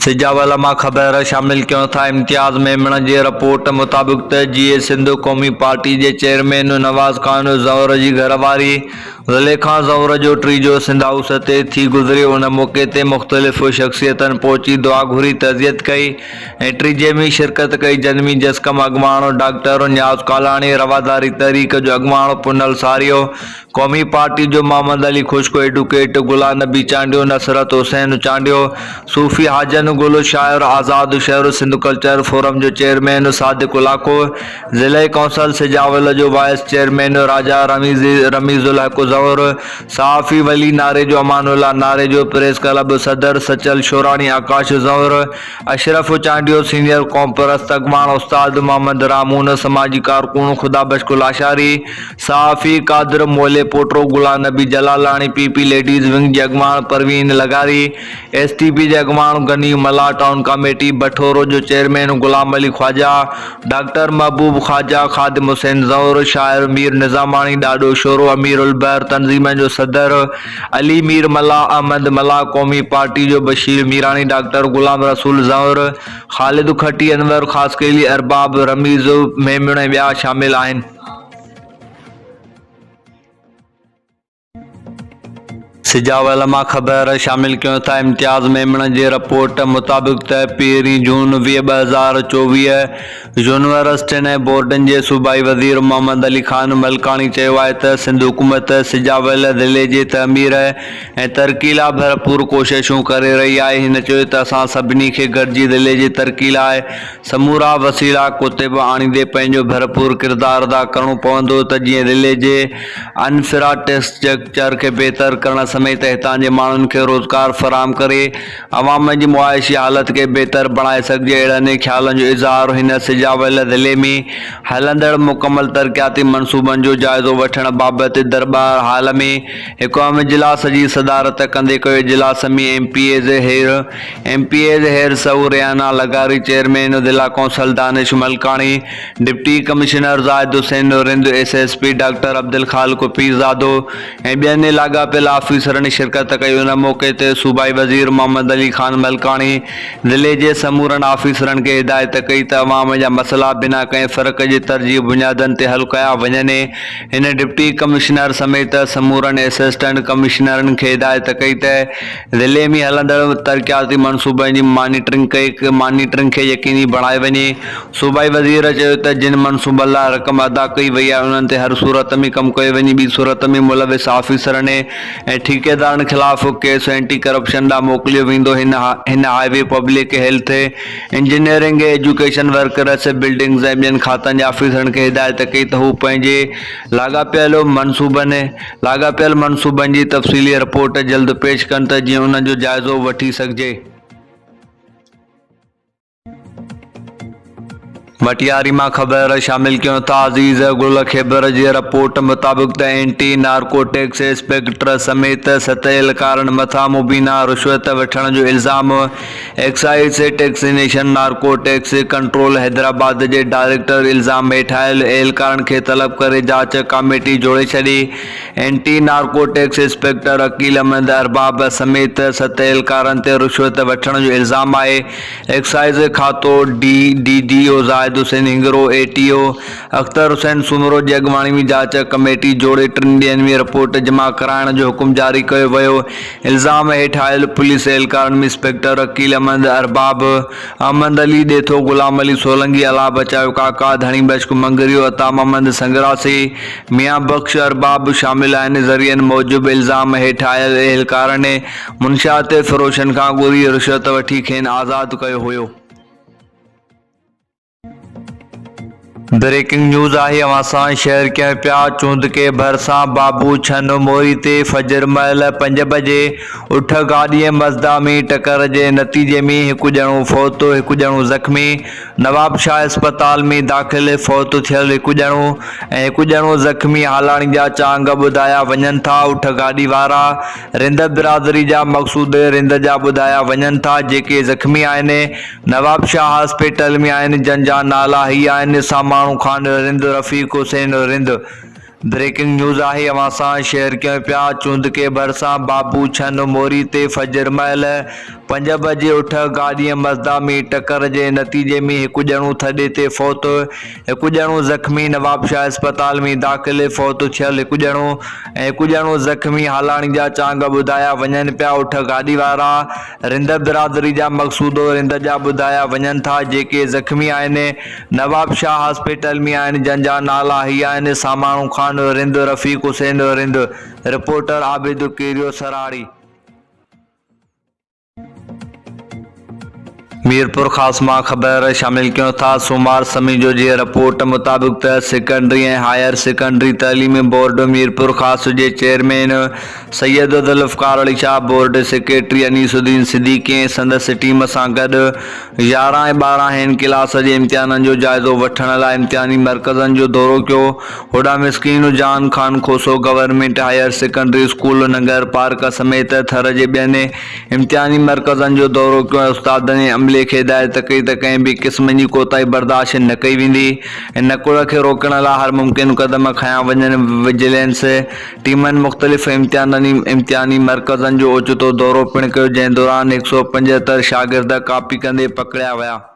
सिजावल मां ख़बर शामिल क्यों था। इम्तियाज़ मेमण जी रिपोर्ट मुताबिक़ त जीए सिंध क़ौमी पार्टी जे चेयरमैन नवाज़ ख़ान ज़ौहर जी घरवारी ज़ुलेखा ज़ौहर जो टीजो सिंध हाउस ते थी गुज़रियो। उन मौक़े ते मुख़्तलिफ़ शख़्सियतनि पहुची दुआ घुरी तज़ियत कई ऐं टीजे में शिरकत कई। जनमी जस्कम अॻवाणो डॉक्टर न्याज़ कालाणी, रवादारी तहरीक जो अॻवाणो पुनल सारियो, क़ौमी पार्टी जो मोहम्मद अली खुश्क, एडवोकेट गुलाम नबी चांडियो, नसरत हुसैन चांडियो, सूफ़ी हाजन गुल, शाइर आज़ाद शहर, सिंध कल्चर फोरम जो चेयरमैन सादिक उलाको, ज़िले कौंसल सिजावल जो वाइस चेयरमैन राजा रमीज़ुल हक ज़ौहर, सहाफ़ी वली नारे जो, अमानुल्लाह नारे जो, प्रेस क्लब सदर सचल शोरानी आकाश ज़ौहर, अशरफ चांडियो, सीनियर कौम परस्त अॻवान उस्ताद मोहम्मद रामून, समाजी कारकुन खुदाबख्श कुलाशारी, सहाफ़ी कादिर मोले पोटरो, Ghulam Nabi जलालानी, PP ladies wing जे अॻवान परवीन लगारी, STP जे अॻवान गनी मला, टाउन कमेटी बठोरो जो चेयरमैन गुलाम अली ख्वाजा, डॉक्टर महबूब ख्वाजा, खादिम हुसैन ज़ौहर, शाइर मीर निज़ामानी, ॾाढो शोरो अमीर उल बहर तंज़ीम जो सदर अली मीर मला, अहमद मला, क़ौमी पार्टी जो बशीर मीरानी, डॉक्टर गुलाम रसूल ज़ौहर, ख़ालिद खटी, अनवर ख़ासकेली, अरबाब रमीज़ मेमण ऐं ॿिया शामिल आहिनि। सिजावल मां ख़बर शामिल क्यों था। इम्तियाज़ मेमण जी रिपोर्ट मुताबिक़ त 1 जून 2024 यूनिवर्सिटियुनि ऐं बोर्डनि जे सूबाई वज़ीर मोहम्मद अली ख़ान मलकानी चयो आहे त सिंध हुकूमत सिजावल ज़िले जे तमीर ऐं तरक़ी लाइ भरपूर कोशिशूं करे रही आहे। हिन चयो त असां सभिनी खे गॾिजी ज़िले जी तरक़ी लाइ समूरा वसीला कुतिब आणींदे पंहिंजो भरपूर किरदारु अदा करणो पवंदो त जीअं ज़िले जे इंफ्रास्ट्रक्चर खे बहितर करण समेत हितां जे माण्हुनि खे रोज़गार फराहम करे अवाम जी मुआइशी हालत खे बहितर बणाए सघिजे। अहिड़नि ख़्यालनि जो इज़हार हिन सिजावल ज़िले में हलंदड़ मुकमल तरक़ियाती मनसूबनि जो जाइज़ो वठण बाबति दरबार हाल में हिकु अहम इजलास जी सदारत कंदे कयो। इजलास में MPAs हेर सऊ रियाना लगारी, चेयरमैन ज़िला council Danish Malkani, deputy commissioner Zahid Hussain Rind, SSP doctor Abdul Khaliq Pirzado ऐं ॿियनि लाॻापियल ऑफिसरनि शिरकत कई। उन मौक़े ते सूबाई वज़ीर मोहम्मद अली ख़ान मलकानी ज़िले जे समूरनि ऑफिसरनि खे हिदायत कई त अवाम जा मसइला बिना कंहिं फ़र्क़ जे तरजीह बुनियादनि ते हल कया वञनि। हिन डिप्टी कमिश्नर समेत समूरनि असिस्टेंट कमिश्नरनि खे हिदायत कई त ज़िले में हलंदड़ तरक़ियाती मनसूबनि जी मॉनिटरिंग खे यकीनी बणाए वञे। सूबाई वज़ीर चयो त जिन मनसूबनि लाइ रक़म अदा कई वई आहे उन्हनि ते हर सूरत में कमु कयो वञे। ॿी सूरत में मुलविस ऑफिसरनि ऐं ठेकेदारनि ख़िलाफ़ केस एंटी करप्शन ॾांहुं मोकिलियो वेंदो। हिन highway, public health, engineering, education workers, buildings ऐं ॿियनि खातनि जे ऑफिसरनि खे हिदायत कई त हू पंहिंजे लाॻापियल मनसूबनि जी तफ़सीली रिपोर्ट जल्द पेश कनि त जीअं उन्हनि जो जाइज़ो वठी सघिजे। मटियारी मां ख़बर शामिल क्यों था। अज़ीज़ गुल ख़ैबर जी रिपोर्ट मुताबिक़ त एंटी नारकोटिक्स इंस्पेक्टर समेत 7 एहलकारनि मथां मुबीना रिश्वत वठण जो इल्ज़ाम। Excise taxation narcotics control Hyderabad जे डायरेक्टर इल्ज़ाम हेठि आयल एहलकारनि खे तलब करे जांच कमेटी जोड़े छॾी। Anti narcotics inspector Aqeel Ahmed Arbab समेत 7 एहलकारनि ते रिश्वत वठण जो इल्ज़ाम आहे। एक्साइज़ खातो DDO ज़ाहिद हुसैन हिंगरो, ATO अख्तर हुसैन सुमरो जी अॻवानी में जांच कमेटी जोड़े 3 ॾींहंनि में रिपोर्ट जमा कराइण जो हुकुम जारी कयो वियो। इल्ज़ाम हेठि आयल पुलिस एहलकारनि में इंस्पेक्टर अकील अहमद अरबाब, अहमद अली ॾेथो, गुलाम अली सोलंगी, अला बचायो काका, धणी बश्क मंगरियो, अता मोहम्मद संगरासी, मियां बख्श अरबाब शामिल आहिनि। ज़रियनि मूजिबि इल्ज़ाम हेठि आयल एहलकारनि मुंशियात फ़रोशनि खां घुरी रिश्वत वठी खेनि आज़ादु कयो हुयो। ब्रेकिंग न्यूज़ आहे अवां सां शेयर कयूं पिया। चूंद के भरिसां बाबू छन मोरी ते फजर महिल 5 बजे उठ गाॾीअ मज़दा में टकर जे नतीजे में हिकु ॼणो फ़ौत, हिकु ॼणो ज़ख़्मी। नवाबशाह अस्पताल में दाख़िल, फ़ौत थियल हिकु ॼणो ऐं हिकु ॼणो ज़ख़्मी हालाणी जा चांग ॿुधाया वञनि था। उठ गाॾी वारा रिंद बिरादरी जा मक़सूद रिंद जा ॿुधाया वञनि था। जेके ज़ख़्मी आहिनि नवाबशाह हॉस्पिटल में आहिनि, जंहिंजा नाला ही आहिनि सामाणू ख़ान रिंद, रफ़ीक हुसैन रिंद, ब्रेकिंग न्यूज़ आहे अवां सां शेयर कयूं पिया। चूंद के भरिसां बाबू छन मोरी ते फजर महिल 5 बजे उठ गाॾीअ मज़दा में टकर जे नतीजे में हिकु ॼणो थॾे ते फ़ौत, हिकु ॼणो ज़ख़्मी। नवाबशाह अस्पताल में दाख़िल फ़ौत थियल हिकु ॼणो ज़ख़्मी। हालाणी जा चांग ॿुधाया वञनि पिया। उठ गाॾी वारा रिंद बिरादरी जा मक़सूदो रिंद जा ॿुधाया वञनि था। जेके ज़ख़्मी आहिनि नवाबशाह हॉस्पिटल में आहिनि, जंहिंजा नाला हीअ आहिनि: सामाणू ख़ान रिंद, रफ़ीक हुसैन रिंद। रिपोर्टर आबिद केरियो सराड़ी। मीरपुर ख़ास मां ख़बर शामिल क्यों था। सोमवार समीजो जी रिपोर्ट मुताबिक़ त सेकेंडरी ऐं हायर सेकेंडरी तइलीमी बोर्ड मीरपुर ख़ास जे chairman Syed Zulfiqar Ali Shah, board secretary Anisuddin Siddiqui ऐं संदसि टीम सां गॾु 11 ऐं 12 हैन क्लास जे इम्तिहाननि जो जाइज़ो वठण लाइ इम्तिहानी मर्कज़नि जो दौरो कयो। होॾां Miskeen Jan Khan Khoso government higher secondary school Nagarparkar समेत थर जे ॿियनि इम्तिहानी मर्कज़नि जो दौरो कयो ऐं उस्तादनि ऐं खे हिदायत कई त कंहिं बि क़िस्म जी कोताही बर्दाश्त न कई वेंदी। इन कूड़ खे रोकण लाइ हर मुमकिन क़दम खयां वञनि। विजिलेंस टीमनि मुख़्तलिफ़ इम्तिहानी मर्कज़नि जो ओचितो दौरो पिणु कयो, जंहिं दौरान 175 शागिर्द कापी कंदे पकड़िया विया।